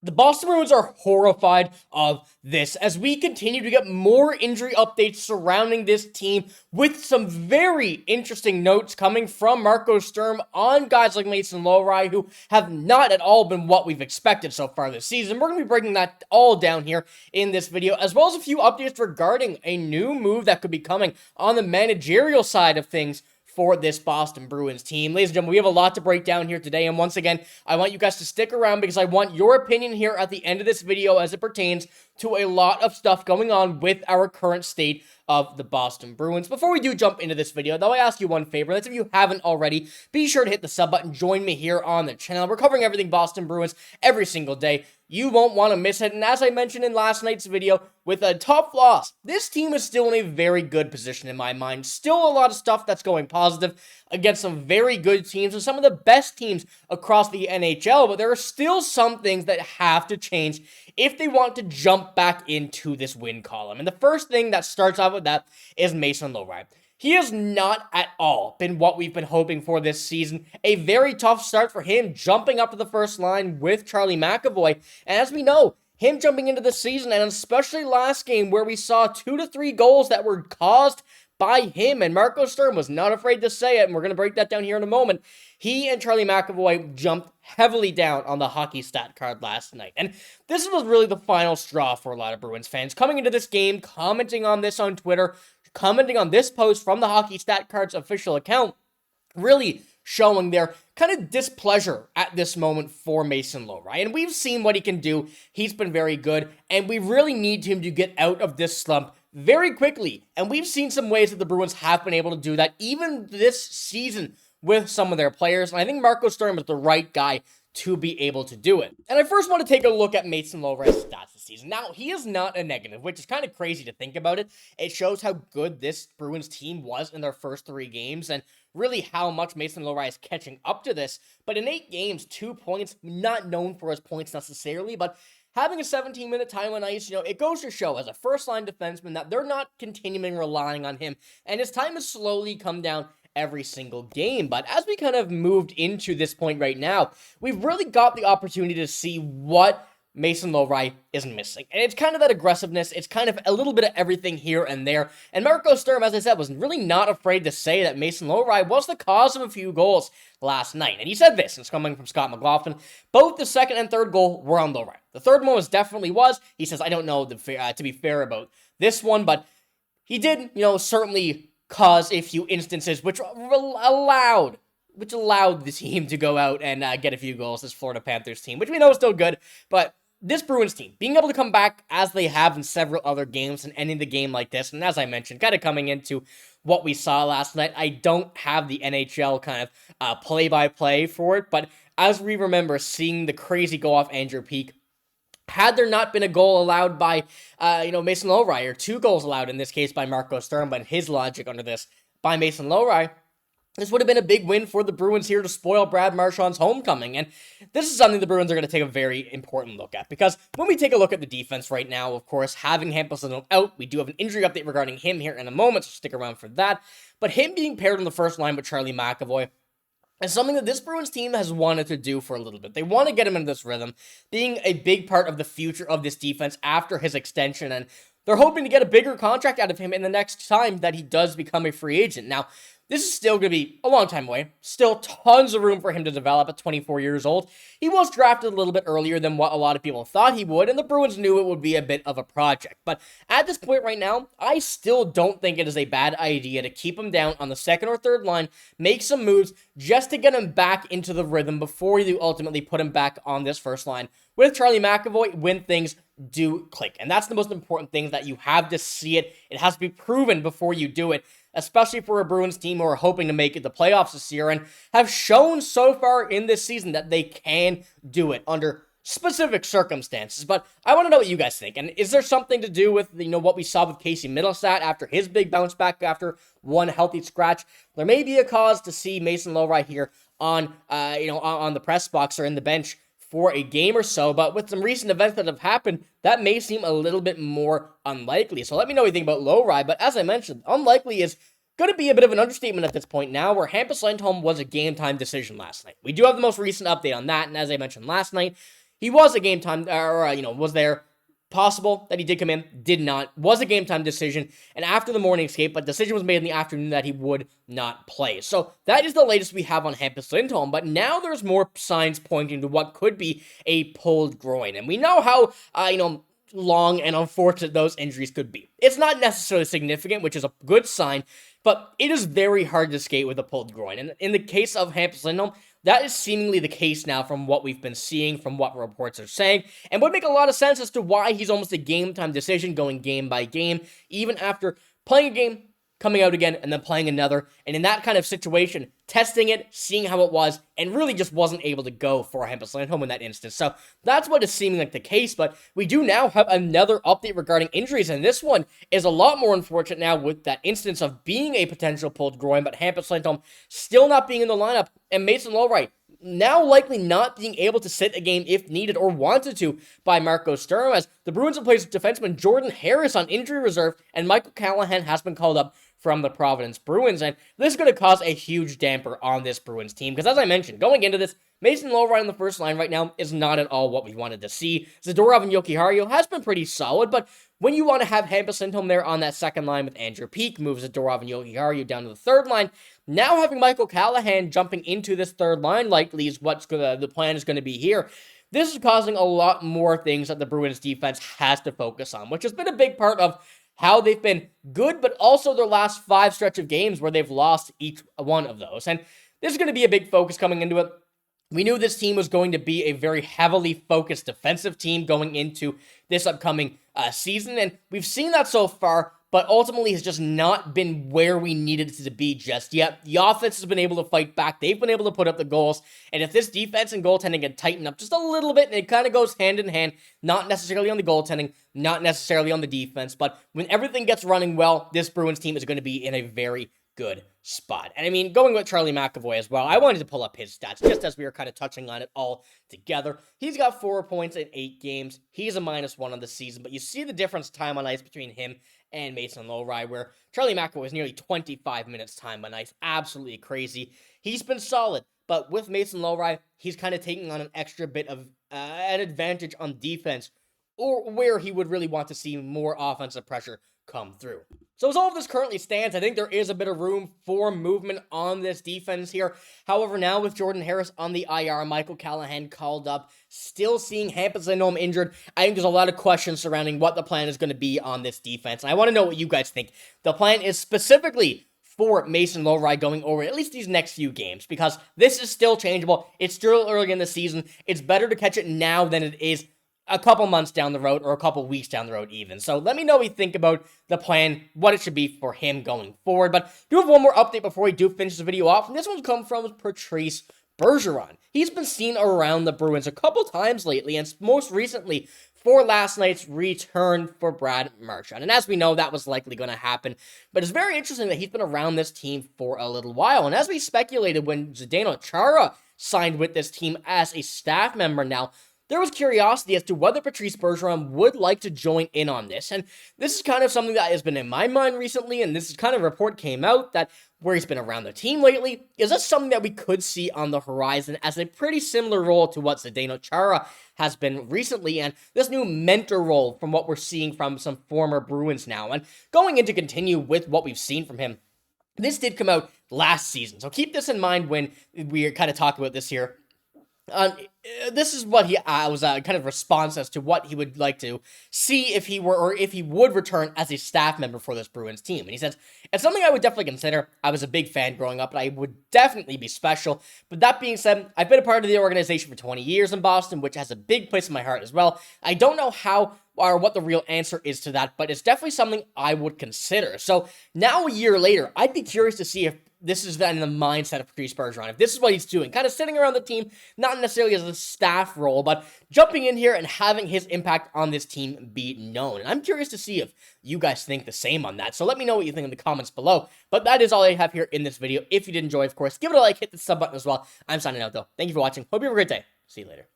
The Boston Bruins are horrified of this as we continue to get more injury updates surrounding this team with some very interesting notes coming from Marco Sturm on guys like Mason Lohrei who have not at all been what we've expected so far this season. We're going to be breaking that all down here in this video, as well as a few updates regarding a new move that could be coming on the managerial side of things for this Boston Bruins team. Ladies and gentlemen, we have a lot to break down here today, and once again, I want you guys to stick around because I want your opinion here at the end of this video as it pertains to a lot of stuff going on with our current state of the Boston Bruins. Before we do jump into this video, though, I ask you one favor. That's if you haven't already, be sure to hit the sub button. Join me here on the channel. We're covering everything Boston Bruins every single day. You won't want to miss it. And as I mentioned in last night's video, with a tough loss, this team is still in a very good position in my mind. Still a lot of stuff that's going positive against some very good teams and some of the best teams across the NHL. But there are still some things that have to change if they want to jump back into this win column. And the first thing that starts off with that is Mason Lohrei. He has not at all been what we've been hoping for this season. A very tough start for him, jumping up to the first line with Charlie McAvoy. And as we know, him jumping into the season, and especially last game where we saw 2 to 3 goals that were caused by him, and Marco Sturm was not afraid to say it, and we're going to break that down here in a moment. He and Charlie McAvoy jumped heavily down on the hockey stat card last night. And this was really the final straw for a lot of Bruins fans. Coming into this game, commenting on this on Twitter, commenting on this post from the Hockey Stat Card's official account, really showing their kind of displeasure at this moment for Mason Lohrei. And we've seen what he can do. He's been very good, and we really need him to get out of this slump very quickly. And we've seen some ways that the Bruins have been able to do that even this season with some of their players. And I think Marco Sturm is the right guy to be able to do it. And I first want to take a look at Mason Lohrei's stats this season. Now, he is not a negative, which is kind of crazy to think about it. It shows how good this Bruins team was in their first 3 games and really how much Mason Lohrei is catching up to this. But in 8 games, 2 points, not known for his points necessarily, but having a 17-minute time on ice, it goes to show as a first-line defenseman that they're not continuing relying on him, and his time has slowly come down every single game. But as we kind of moved into this point right now, we've really got the opportunity to see what Mason Lohrei is missing. And it's kind of that aggressiveness. It's kind of a little bit of everything here and there. And Marco Sturm, as I said, was really not afraid to say that Mason Lohrei was the cause of a few goals last night. And he said this, and it's coming from Scott McLaughlin. Both the second and third goal were on Lohrei. The third one definitely was. He says, I don't know to be fair about this one, but he did, certainly cause a few instances which allowed the team to go out and get a few goals, this Florida Panthers team, which we know is still good, but this Bruins team, being able to come back as they have in several other games and ending the game like this, and as I mentioned, kind of coming into what we saw last night, I don't have the NHL kind of play-by-play for it, but as we remember seeing the crazy go off Andrew Peeke, had there not been a goal allowed by, Mason Lohrei, or 2 goals allowed in this case by Marco Sturm, but his logic under this by Mason Lohrei, this would have been a big win for the Bruins here to spoil Brad Marchand's homecoming. And this is something the Bruins are going to take a very important look at. Because when we take a look at the defense right now, of course, having Hampus LIndholm out, we do have an injury update regarding him here in a moment, so stick around for that. But him being paired on the first line with Charlie McAvoy is something that this Bruins team has wanted to do for a little bit. They want to get him into this rhythm, being a big part of the future of this defense after his extension, and they're hoping to get a bigger contract out of him in the next time that he does become a free agent. Now, this is still going to be a long time away. Still tons of room for him to develop at 24 years old. He was drafted a little bit earlier than what a lot of people thought he would, and the Bruins knew it would be a bit of a project. But at this point right now, I still don't think it is a bad idea to keep him down on the second or third line, make some moves just to get him back into the rhythm before you ultimately put him back on this first line with Charlie McAvoy when things do click. And that's the most important thing, that you have to see it. It has to be proven before you do it, especially for a Bruins team who are hoping to make it the playoffs this year and have shown so far in this season that they can do it under specific circumstances. But I want to know what you guys think. And is there something to do with, what we saw with Casey Mittelstadt after his big bounce back after one healthy scratch? There may be a cause to see Mason Lohrei here on the press box or in the bench for a game or so, but with some recent events that have happened, that may seem a little bit more unlikely. So let me know what you think about Lohrei, but as I mentioned, unlikely is going to be a bit of an understatement at this point now, where Hampus Lindholm was a game-time decision last night. We do have the most recent update on that, and as I mentioned last night, He was a game time, was there. Possible that he did come in, did not, was a game time decision, and after the morning escape, but decision was made in the afternoon that he would not play. So that is the latest we have on Hampus Lindholm, but now there's more signs pointing to what could be a pulled groin, and we know how, long and unfortunate those injuries could be. It's not necessarily significant, which is a good sign, but it is very hard to skate with a pulled groin, and in the case of Hampus Lindholm, that is seemingly the case now from what we've been seeing, from what reports are saying, and would make a lot of sense as to why he's almost a game-time decision going game by game, even after playing a game, coming out again, and then playing another, and in that kind of situation, testing it, seeing how it was, and really just wasn't able to go for Hampus Lindholm in that instance. So that's what is seeming like the case, but we do now have another update regarding injuries, and this one is a lot more unfortunate now with that instance of being a potential pulled groin, but Hampus Lindholm still not being in the lineup, and Mason Lohrei now likely not being able to sit a game if needed or wanted to by Marco Sturm, as the Bruins replaced defenseman Jordan Harris on injury reserve, and Michael Callahan has been called up from the Providence Bruins, and this is going to cause a huge damper on this Bruins team, because as I mentioned, going into this, Mason Lohrei on the first line right now is not at all what we wanted to see. Zadorov and Jokiharju has been pretty solid, but when you want to have Hampus Lindholm there on that second line with Andrew Peeke, moves Zadorov and Jokiharju down to the third line, now having Michael Callahan jumping into this third line likely is what's the plan is going to be here. This is causing a lot more things that the Bruins defense has to focus on, which has been a big part of how they've been good, but also their last 5 stretch of games where they've lost each one of those. And this is going to be a big focus coming into it. We knew this team was going to be a very heavily focused defensive team going into this upcoming season, and we've seen that so far, but ultimately has just not been where we needed it to be just yet. The offense has been able to fight back. They've been able to put up the goals, and if this defense and goaltending can tighten up just a little bit, and it kind of goes hand in hand, not necessarily on the goaltending, not necessarily on the defense, but when everything gets running well, this Bruins team is going to be in a very good spot. And I mean, going with Charlie McAvoy as well, I wanted to pull up his stats just as we were kind of touching on it all together. He's got 4 points in 8 games. He's a -1 on the season, but you see the difference time on ice between him and Mason Lohrei, where Charlie McAvoy is nearly 25 minutes time on ice. Absolutely crazy. He's been solid, but with Mason Lohrei, he's kind of taking on an extra bit of an advantage on defense, or where he would really want to see more offensive pressure come through. So as all of this currently stands, I think there is a bit of room for movement on this defense here. However, now with Jordan Harris on the IR, Michael Callahan called up, still seeing Hampus Lindholm injured, I think there's a lot of questions surrounding what the plan is going to be on this defense. And I want to know what you guys think. The plan is specifically for Mason Lohrei going over at least these next few games, because this is still changeable. It's still early in the season. It's better to catch it now than it is a couple months down the road, or a couple weeks down the road even. So let me know what you think about the plan, what it should be for him going forward. But do have one more update before we do finish this video off, and this one's come from Patrice Bergeron. He's been seen around the Bruins a couple times lately, and most recently for last night's return for Brad Marchand. And as we know, that was likely going to happen. But it's very interesting that he's been around this team for a little while. And as we speculated when Zdeno Chara signed with this team as a staff member now, there was curiosity as to whether Patrice Bergeron would like to join in on this. And this is kind of something that has been in my mind recently, and this is kind of a report came out that where he's been around the team lately. Is this something that we could see on the horizon as a pretty similar role to what Zdeno Chara has been recently, and this new mentor role from what we're seeing from some former Bruins now? And going in to continue with what we've seen from him, this did come out last season, so keep this in mind when we kind of talk about this here. This is what he was kind of response as to what he would like to see if he were, or if he would return as a staff member for this Bruins team. And he says, it's something I would definitely consider. I was a big fan growing up, and I would definitely be special. But that being said, I've been a part of the organization for 20 years in Boston, which has a big place in my heart as well. I don't know how or what the real answer is to that, but it's definitely something I would consider. So now a year later, I'd be curious to see if this is then the mindset of Patrice Bergeron. If this is what he's doing, kind of sitting around the team, not necessarily as a staff role, but jumping in here and having his impact on this team be known. And I'm curious to see if you guys think the same on that. So let me know what you think in the comments below. But that is all I have here in this video. If you did enjoy, of course, give it a like, hit the sub button as well. I'm signing out though. Thank you for watching. Hope you have a great day. See you later.